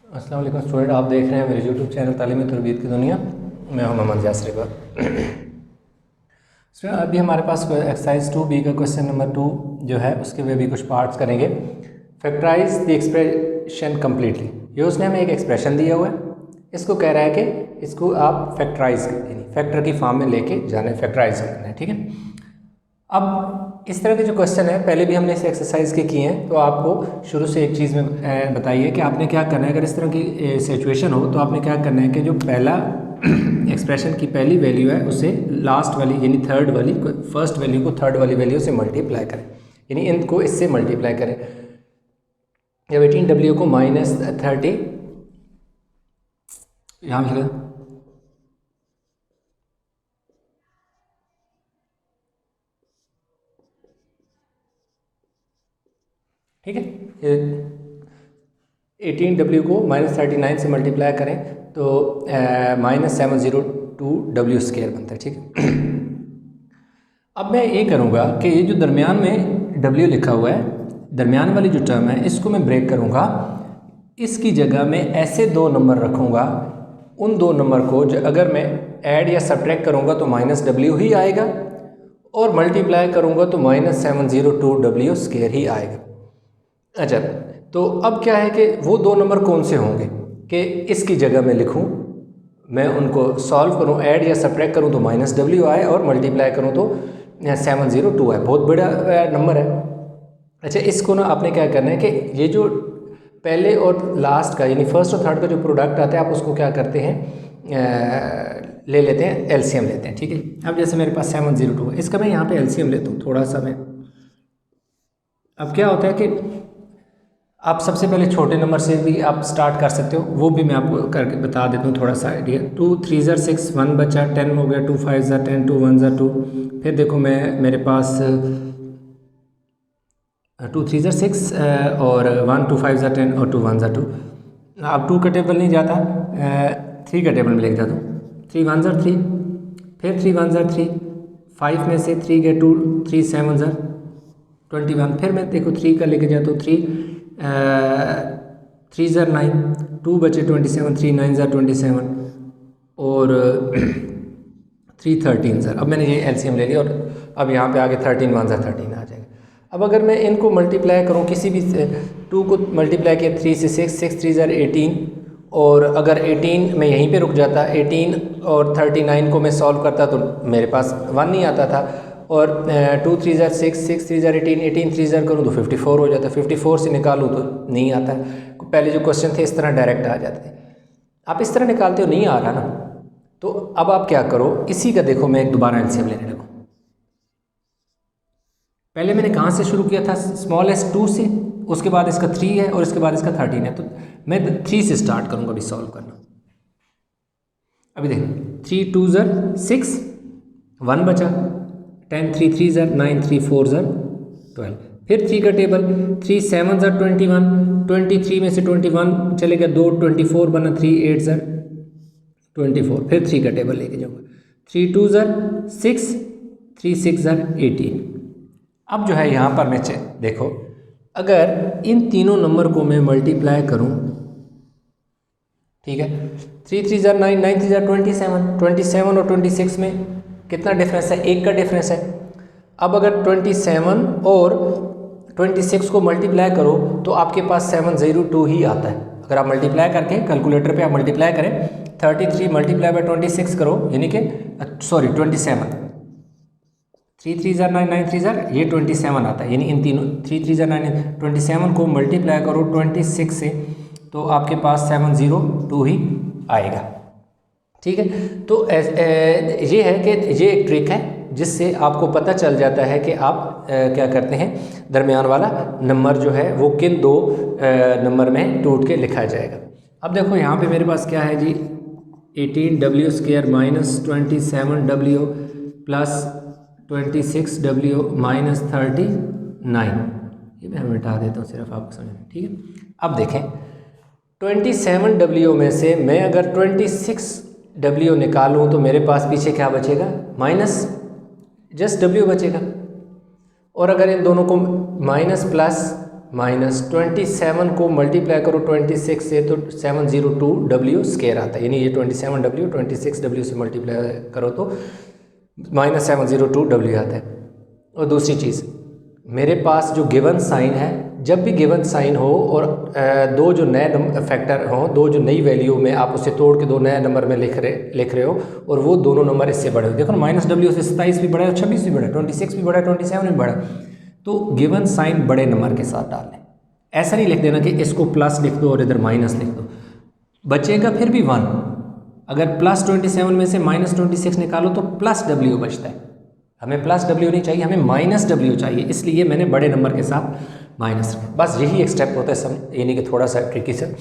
अस्सलाम वालेकुम स्टूडेंट, आप देख रहे हैं मेरे यूट्यूब चैनल तालीमी तरबियत की दुनिया। मैं हूं मोहम्मद यासर इकबाल। स्टूडेंट, अभी हमारे पास एक्सरसाइज 2B का क्वेश्चन नंबर 2 जो है उसके भी अभी कुछ पार्ट्स करेंगे। Factorise the expression completely. ये उसने हमें एक एक्सप्रेशन दिया हुआ है, इसको कह रहा है कि इसको आप फैक्टराइज यानी फैक्टर की फॉर्म में लेके जाना है, फैक्टराइज करना है। ठीक है, अब इस तरह के जो क्वेश्चन है पहले भी हमने इस एक्सरसाइज के किए हैं, तो आपको शुरू से एक चीज़ में बताइए कि आपने क्या करना है। अगर इस तरह की सिचुएशन हो तो आपने क्या करना है कि जो पहला एक्सप्रेशन की पहली वैल्यू है उसे लास्ट वाली यानी थर्ड वाली फर्स्ट वैल्यू को थर्ड वाली वैल्यू से मल्टीप्लाई करें, यानी इनको इससे मल्टीप्लाई करें। जब 18W को -30 यहाँ लिखा, ठीक है, 18W को -39 से मल्टीप्लाई करें तो -702W² बनता है। ठीक है, अब मैं ये करूँगा कि ये जो दरमियान में W लिखा हुआ है, दरमियान वाली जो टर्म है इसको मैं ब्रेक करूँगा। इसकी जगह मैं ऐसे दो नंबर रखूँगा, उन दो नंबर को जो अगर मैं ऐड या सब्ट्रैक्ट करूँगा तो -W ही आएगा और मल्टीप्लाई करूँगा तो -702W² ही आएगा। अच्छा, तो अब क्या है कि वो दो नंबर कौन से होंगे कि इसकी जगह मैं लिखूं, मैं उनको सॉल्व करूं, ऐड या सब्ट्रैक्ट करूं तो -W आए और मल्टीप्लाई करूं तो 702 आए। बहुत बड़ा नंबर है। अच्छा, इसको ना आपने क्या करना है कि ये जो पहले और लास्ट का यानी फर्स्ट और थर्ड का जो प्रोडक्ट आता है आप उसको क्या करते हैं, ले लेते हैं, एलसीएम लेते हैं। ठीक है, अब जैसे मेरे पास 702 है, इसका मैं यहाँ पे एलसीएम लेता हूँ थोड़ा सा मैं। अब क्या होता है कि आप सबसे पहले छोटे नंबर से भी आप स्टार्ट कर सकते हो, वो भी मैं आपको करके बता देता हूँ थोड़ा सा आइडिया। 2 3 6 1 बचा, 10 हो गया, 2 5 10, 2 1 2। फिर देखो मेरे पास 2 3 6 और 1 2 5 10 और 2 1 2। अब 2 का टेबल नहीं जाता, 3 का टेबल में लेके जाता हूँ। 3 1 3, फिर 3 1 3, 5 में से 3 गए 2, 3 7 21। फिर मैं देखो 3 का लेके जाता हूँ, 3 9, 2 बचे 27, 3 9 27 और 3 13। अब मैंने ये एलसीएम ले लिया और अब यहाँ पे आगे 13 1 13 आ जाएगा। अब अगर मैं इनको मल्टीप्लाई करूँ, किसी भी 2 को मल्टीप्लाई किया 3 से 6, 6 3 18, और अगर 18 में यहीं पे रुक जाता, 18 और 39 को मैं सॉल्व करता तो मेरे पास 1 नहीं आता था, और 2 3 6, 6 3 18, 18 3 करूँ तो 54 हो जाता, 54 से निकालूँ तो नहीं आता। पहले जो क्वेश्चन थे इस तरह डायरेक्ट आ जाते थे, आप इस तरह निकालते हो, नहीं आ रहा ना, तो अब आप क्या करो, इसी का देखो मैं एक दोबारा एलसीएम लेने लगूँ। पहले मैंने कहाँ से शुरू किया था, स्मॉलेस्ट 2 से, उसके बाद इसका 3 है और इसके बाद इसका 13 है, तो मैं 3 से स्टार्ट करूँगा अभी सॉल्व करना। अभी देखो 3 2 6, 1 बचा, 10 3 3 9, 3 4 12। फिर 3 का टेबल, 3 7 21, 23 में से 21 चले गया 2, 24 बना, 3 8 24। फिर 3 का टेबल लेके जाऊँगा, 3 2 6, 3 6 18। अब जो है यहाँ पर मैं देखो, अगर इन तीनों नंबर को मैं मल्टीप्लाई करूँ, ठीक है, 3 3 9, 9 3 27, 27 और 26 में कितना डिफरेंस है, 1 का डिफरेंस है। अब अगर 27 और 26 को मल्टीप्लाई करो तो आपके पास 702 ही आता है। अगर आप मल्टीप्लाई करके कैलकुलेटर पे आप मल्टीप्लाई करें, 33 मल्टीप्लाई बाय 26 करो, यानी कि सॉरी 27, 3 3 9, 9 3 ये 27 आता है, यानी इन तीनों 3 3 9 27 को मल्टीप्लाई करो 26 से तो आपके पास 702 ही आएगा। ठीक है, तो ये है कि ये एक ट्रिक है जिससे आपको पता चल जाता है कि आप क्या करते हैं, दरमियान वाला नंबर जो है वो किन दो नंबर में टूट के लिखा जाएगा। अब देखो यहाँ पे मेरे पास क्या है जी, 18W² -27W प्लस 26W -39। ये मैं मिटा देता हूँ सिर्फ आपको समझ में। ठीक है, अब देखें 27W में से मैं अगर 26W निकालूं तो मेरे पास पीछे क्या बचेगा, माइनस जस्ट W बचेगा। और अगर इन दोनों को माइनस प्लस माइनस 27 को मल्टीप्लाई करो 26 से तो 702 स्क्वायर आता है, यानी ये 27W 26W से मल्टीप्लाई करो तो माइनस 702 आता है। और दूसरी चीज़, मेरे पास जो गिवन साइन है, जब भी गिवन साइन हो और दो जो नए फैक्टर हों, दो जो नई वैल्यू में आप उसे तोड़ के दो नए नंबर में लिख रहे हो और वो दोनों नंबर इससे बड़े हो, देखो ना -W से 27 भी बड़ा है, 26 भी बड़ा है, 26 भी बड़ा है, 27 भी बड़ा है, तो गिवन साइन बड़े नंबर के साथ डाल लें। ऐसा नहीं लिख देना कि इसको प्लस लिख दो और इधर माइनस लिख दो, बचेगा फिर भी 1। अगर प्लस 27 में से -26 निकालो तो +W बचता है। हमें +W नहीं चाहिए, हमें -W चाहिए, इसलिए मैंने बड़े नंबर के साथ माइनस रखा। बस यही एक स्टेप होता है सब, यानी कि थोड़ा सा ट्रिकी से,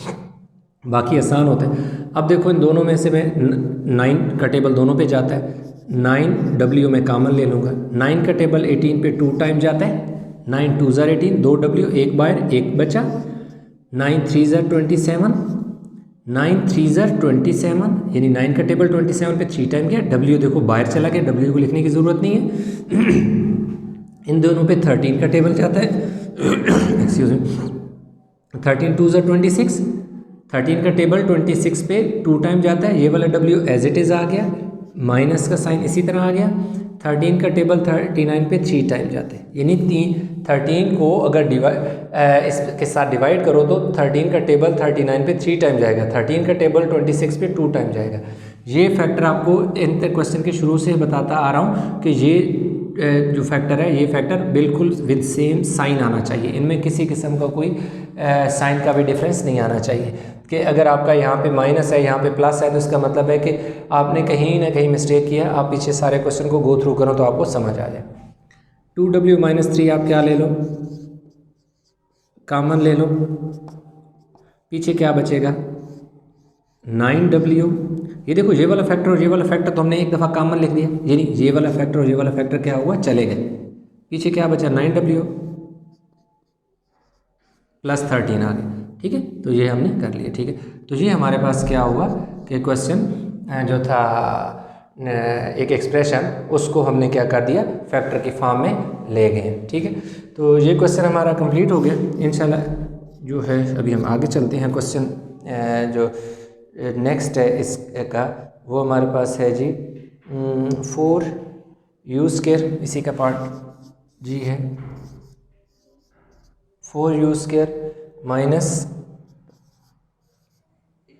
बाकी आसान होते हैं। अब देखो इन दोनों में से मैं 9 का टेबल दोनों पे जाता है, 9W में कॉमन ले लूँगा। 9 का टेबल 18 पे 2 टाइम जाता है, 9 2 ज़ार 18, 2W एक बार एक बचा, 9 3 ज़ार 27, 9 3 ज़ार 27, यानी 9 का टेबल 27 पे 3 टाइम गया। W देखो बाहर चला गया, W को लिखने की ज़रूरत नहीं है। इन दोनों पे 13 का टेबल जाता है, एक्सक्यूज मी, 13 2 ज़ार 26, 13 का टेबल 26 पे 2 टाइम जाता है, ये वाला W एज इट इज़ आ गया, माइनस का साइन इसी तरह आ गया। 13 का टेबल 39 पे 3 टाइम जाते हैं, यानी 13 को अगर इसके साथ डिवाइड करो तो 13 का टेबल 39 पे 3 टाइम जाएगा, 13 का टेबल 26 पे 2 टाइम जाएगा। ये फैक्टर आपको इन क्वेश्चन के शुरू से बताता आ रहा हूँ कि ये जो फैक्टर है, ये फैक्टर बिल्कुल विद सेम साइन आना चाहिए, इनमें किसी किस्म का कोई साइन का भी डिफरेंस नहीं आना चाहिए कि अगर आपका यहाँ पे माइनस है यहाँ पे प्लस है तो इसका मतलब है कि आपने कहीं ना कहीं मिस्टेक किया। आप पीछे सारे क्वेश्चन को गो थ्रू करो तो आपको समझ आ जाए। 2W - 3 आप क्या ले लो, कॉमन ले लो, पीछे क्या बचेगा 9W। ये देखो ये वाला फैक्टर और ये वाला फैक्टर तो हमने एक दफ़ा कॉमन लिख दिया, यानी ये वाला फैक्टर और ये वाला फैक्टर क्या हुआ, चले गए। पीछे क्या बचा 9W + 13 आ गया, ठीक है। तो ये हमने कर लिया, ठीक है। तो ये हमारे पास क्या हुआ कि क्वेश्चन जो था एक एक्सप्रेशन, उसको हमने क्या कर दिया, फैक्टर की फॉर्म में ले गए, ठीक है। तो ये क्वेश्चन हमारा कंप्लीट हो गया। इंशाल्लाह जो है अभी हम आगे चलते हैं। क्वेश्चन जो नेक्स्ट है इसका वो हमारे पास है जी 4U², इसी का पार्ट जी है 4U² -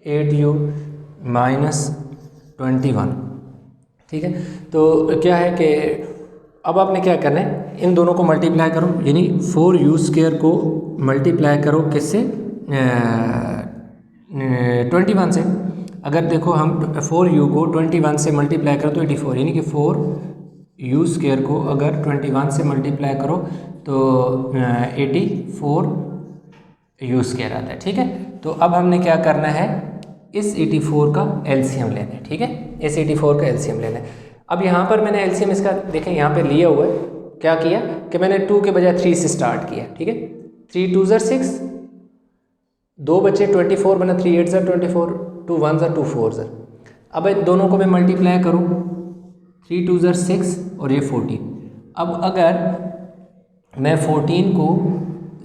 8U - 21, ठीक है। तो क्या है कि अब आपने क्या करना है, इन दोनों को मल्टीप्लाई करो, यानी 4U² को मल्टीप्लाई करो किससे 21 से। अगर देखो हम 4U को 21 से मल्टीप्लाई करो तो 84, यानी कि 4U² को अगर 21 से मल्टीप्लाई करो तो 84U² आता है, ठीक है। तो अब हमने क्या करना है, इस 84 का एलसीएम लेना है, ठीक है। इस 84 का एलसीएम लेना है। अब यहाँ पर मैंने एलसीएम इसका देखें यहाँ पे लिया हुआ है, क्या किया कि मैंने 2 के बजाय 3 से स्टार्ट किया, ठीक है। 3 2 ज़ार 6, 2 बचे 24 बना, 3 8 ज़ार 24, 2 1 ज़ार 2 4 ज़ार। अब इन दोनों को मैं मल्टीप्लाई करूँ, 3 2 ज़ार 6 और ये 14। अब अगर मैं 14 को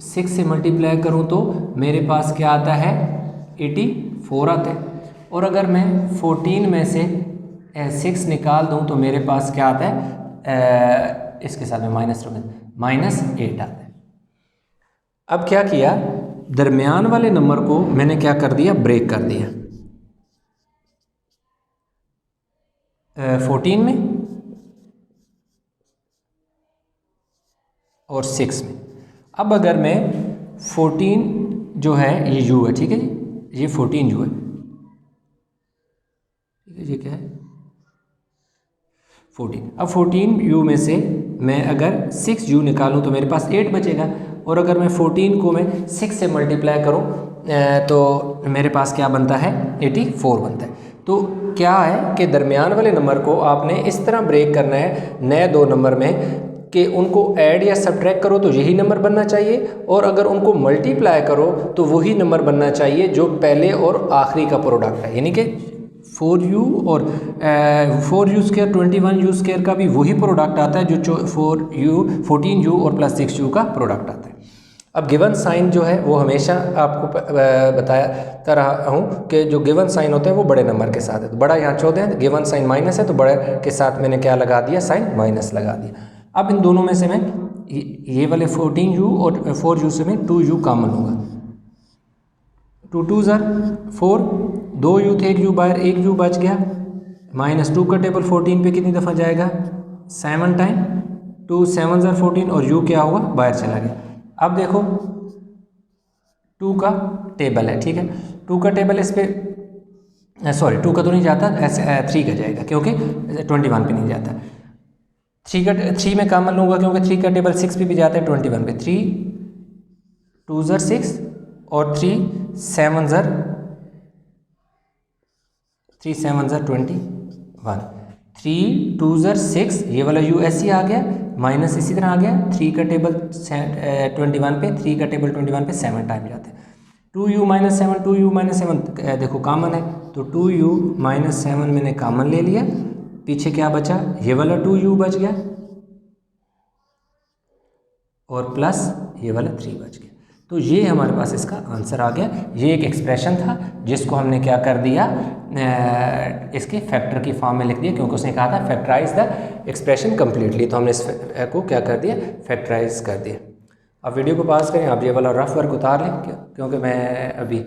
6 से मल्टीप्लाई करूँ तो मेरे पास क्या आता है 84 आता है। और अगर मैं 14 में से 6 निकाल दूँ तो मेरे पास क्या आता है, इसके साथ में -8 आता है। अब क्या किया, दरमियान वाले नंबर को मैंने क्या कर दिया, ब्रेक कर दिया 14 में और 6 में। अब अगर मैं 14 जो है ये U है, ठीक है जी, ये 14 U है, ठीक है। ये क्या है 14। अब 14U में से मैं अगर 6U निकालूं तो मेरे पास 8 बचेगा। और अगर मैं 14 को मैं 6 से मल्टीप्लाई करूं तो मेरे पास क्या बनता है 84 बनता है। तो क्या है कि दरमियान वाले नंबर को आपने इस तरह ब्रेक करना है नए दो नंबर में कि उनको ऐड या सब्ट्रैक्ट करो तो यही नंबर बनना चाहिए, और अगर उनको मल्टीप्लाई करो तो वही नंबर बनना चाहिए जो पहले और आखिरी का प्रोडक्ट है। यानी कि 4U और 4U² 21U² का भी वही प्रोडक्ट आता है जो 14U और +6U का प्रोडक्ट आता है। अब गिवन साइन जो है वो हमेशा आपको बताता रहा हूँ कि जो गिवन साइन होते हैं वो बड़े नंबर के साथ है। तो बड़ा यहाँ 14 है, गिवन साइन माइनस है, तो बड़े के साथ मैंने क्या लगा दिया, साइन माइनस लगा दिया। अब इन दोनों में से मैं ये वाले 14u और 4u से मैं 2u कॉमन होगा, 2 2 ज़र 4, 2u थे, 1u बाहर, 1u बच गया, -2 का टेबल 14 पे कितनी दफ़ा जाएगा, 7 टाइम, 2 7 ज़र 14 और u क्या हुआ, बाहर चला गया। अब देखो 2 का टेबल है, ठीक है, 2 का टेबल इस पे सॉरी 2 का तो नहीं जाता, ऐसे 3 का जाएगा क्योंकि 21 पे नहीं जाता। 3 में कॉमन लूँगा क्योंकि 3 का टेबल 6 पे भी जाता है 21 पे। 3 2 ज़र 6 और 3 7 ज़र 21, 3 2 ज़र 6, ये वाला u ऐसे ही आ गया, माइनस इसी तरह आ गया। 3 का टेबल 21 पे, 3 का टेबल 21 पे 7 टाइम जाते हैं। 2u - 7, 2u - 7 देखो कॉमन है, तो 2u - 7 मैंने कॉमन ले लिया, पीछे क्या बचा, ये वाला 2u बच गया और प्लस ये वाला 3 बच गया। तो ये हमारे पास इसका आंसर आ गया। ये एक एक्सप्रेशन था जिसको हमने क्या कर दिया, इसके फैक्टर की फॉर्म में लिख दिया, क्योंकि उसने कहा था फैक्टराइज द एक्सप्रेशन कम्प्लीटली, तो हमने इस को क्या कर दिया, फैक्टराइज कर दिया। अब वीडियो को पास करें, आप ये वाला रफ वर्क उतार लें, क्योंकि मैं अभी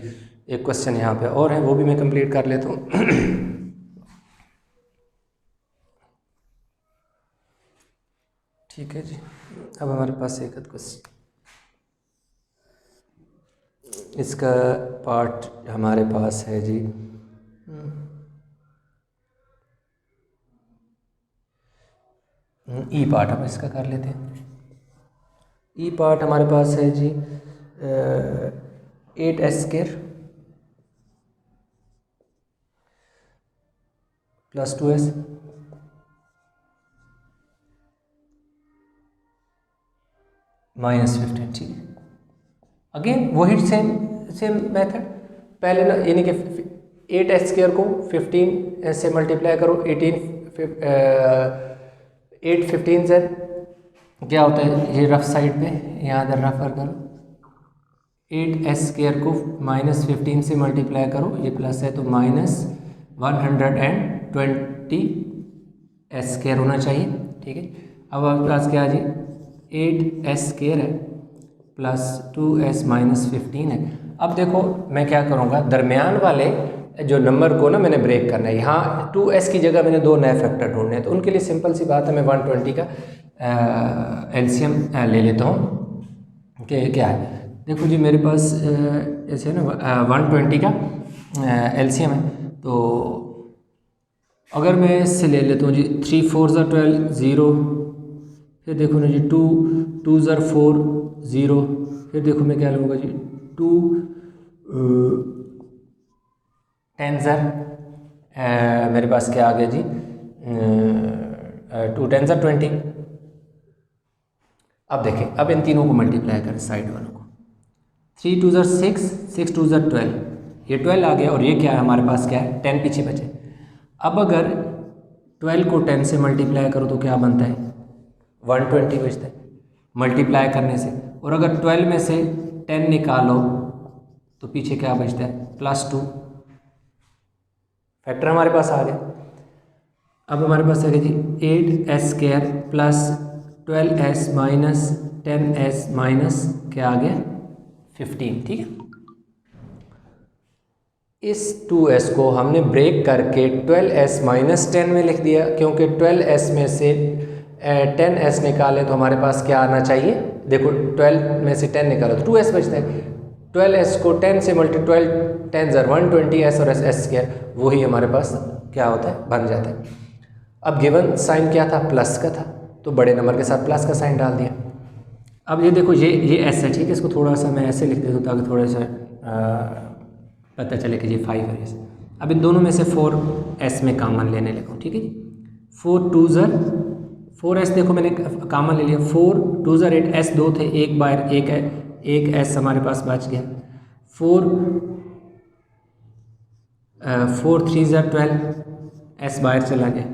एक क्वेश्चन यहाँ पे और है वो भी मैं कंप्लीट कर लेता हूँ। ठीक है जी, अब हमारे पास एक क्वेश्चन, इसका पार्ट हमारे पास है जी, ई पार्ट हम इसका कर लेते हैं। ई पार्ट हमारे पास है जी 8s² + 2s -15, ठीक है। अगेन वही सेम मेथड, पहले ना यानी कि 8s² को 15 से मल्टीप्लाई करो, 8 15 से क्या होता है, ये रफ साइड पे यहाँ इधर रफ करो, 8s² को -15 से मल्टीप्लाई करो, ये प्लस है तो -120s² होना चाहिए, ठीक है। अब आपके पास क्या है जी, 8s² है + 2s - 15 है। अब देखो मैं क्या करूँगा, दरमियान वाले जो नंबर को ना मैंने ब्रेक करना है, यहाँ 2s की जगह मैंने 2 नए फैक्टर ढूंढने हैं, तो उनके लिए सिंपल सी बात है, मैं 120 का एलसीएम ले लेता हूँ कि क्या है। देखो जी मेरे पास ऐसे है ना 120 का एलसीएम है, तो अगर मैं इससे ले लेता हूँ जी 3 4 ज़र 12 0, फिर देखो ना जी 2 2 ज़र 4 0, फिर देखो मैं क्या लूँगा जी 2 10 ज़र मेरे पास क्या आ गया जी 2 10 ज़र 20। अब देखें, अब इन तीनों को मल्टीप्लाई करें साइड वालों को, 3 2 ज़र 6, 6 2 ज़र 12, ये 12 आ गया और ये क्या है हमारे पास क्या है 10 पीछे बचे। अब अगर 12 को 10 से मल्टीप्लाई करो तो क्या बनता है 120 बचता है मल्टीप्लाई करने से, और अगर 12 में से 10 निकालो तो पीछे क्या बचता है +2, फैक्टर हमारे पास आ गया। अब हमारे पास आ गया जी 8s² + 12s - 10s माइनस क्या आ गया 15, ठीक है। इस 2s को हमने ब्रेक करके 12s - 10 में लिख दिया, क्योंकि 12s में से 10s निकालें तो हमारे पास क्या आना चाहिए, देखो 12 में से 10 निकालो तो 2s बचता है, 12s को 10 से 12 10 ज़र 120s और s² वही हमारे पास क्या होता है बन जाता है। अब गिवन साइन क्या था, प्लस का था, तो बड़े नंबर के साथ प्लस का साइन डाल दिया। अब ये देखो ये s है, ठीक है, इसको थोड़ा सा मैं ऐसे लिख देता हूँ ताकि थोड़ा सा पता चले कि ये 5 है ये। अब इन दोनों में से 4s में कॉमन लेने लगा, ठीक है जी। 4 2 ज़र 4s देखो मैंने कॉमन ले लिया, 4 2 ज़र 8, s 2 थे, एक बार एक है, एक s हमारे पास बच गया। 4 3 ज़र 12, s बाहर चला गया,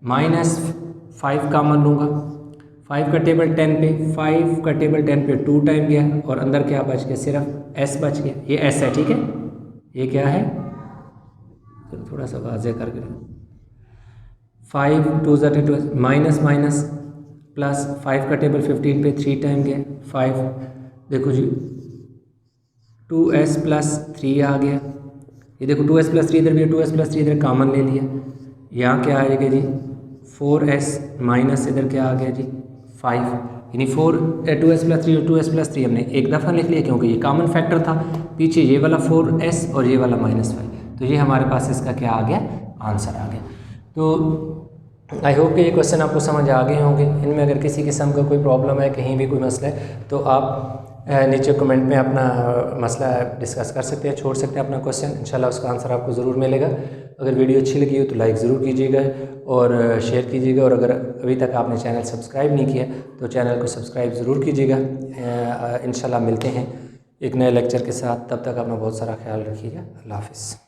-5 कॉमन लूँगा, 5 का टेबल 10 पे, 5 का टेबल 10 पे 2 टाइम गया और अंदर क्या बच गया, सिर्फ एस बच गया। ये एस है, ठीक है। ये क्या है, तो थोड़ा सा वाज़े करके 5 2 ज़ माइनस माइनस प्लस 5 का टेबल 15 पे 3 टाइम गया 5, देखो जी 2s प्लस 3 आ गया। ये देखो 2s प्लस 3 इधर भी है, 2s प्लस 3 इधर कॉमन ले लिया। यहाँ क्या आएगा जी 4s माइनस इधर क्या आ गया जी 5, यानी 2s प्लस 3 और 2s प्लस 3 हमने एक दफ़ा लिख लिया क्योंकि ये कॉमन फैक्टर था। पीछे ये वाला 4s और ये वाला -5, तो ये हमारे पास इसका क्या आ गया, आंसर आ गया। तो आई होप कि ये क्वेश्चन आपको समझ आ गए होंगे। इनमें अगर किसी किस्म का कोई प्रॉब्लम है, कहीं भी कोई मसला है, तो आप नीचे कमेंट में अपना मसला डिस्कस कर सकते हैं, छोड़ सकते हैं अपना क्वेश्चन, इंशाल्लाह उसका आंसर आपको ज़रूर मिलेगा। अगर वीडियो अच्छी लगी हो तो लाइक ज़रूर कीजिएगा और शेयर कीजिएगा, और अगर अभी तक आपने चैनल सब्सक्राइब नहीं किया तो चैनल को सब्सक्राइब ज़रूर कीजिएगा। इंशाल्लाह मिलते हैं एक नए लेक्चर के साथ, तब तक अपना बहुत सारा ख्याल रखिएगा। अल्लाह हाफ़िज़।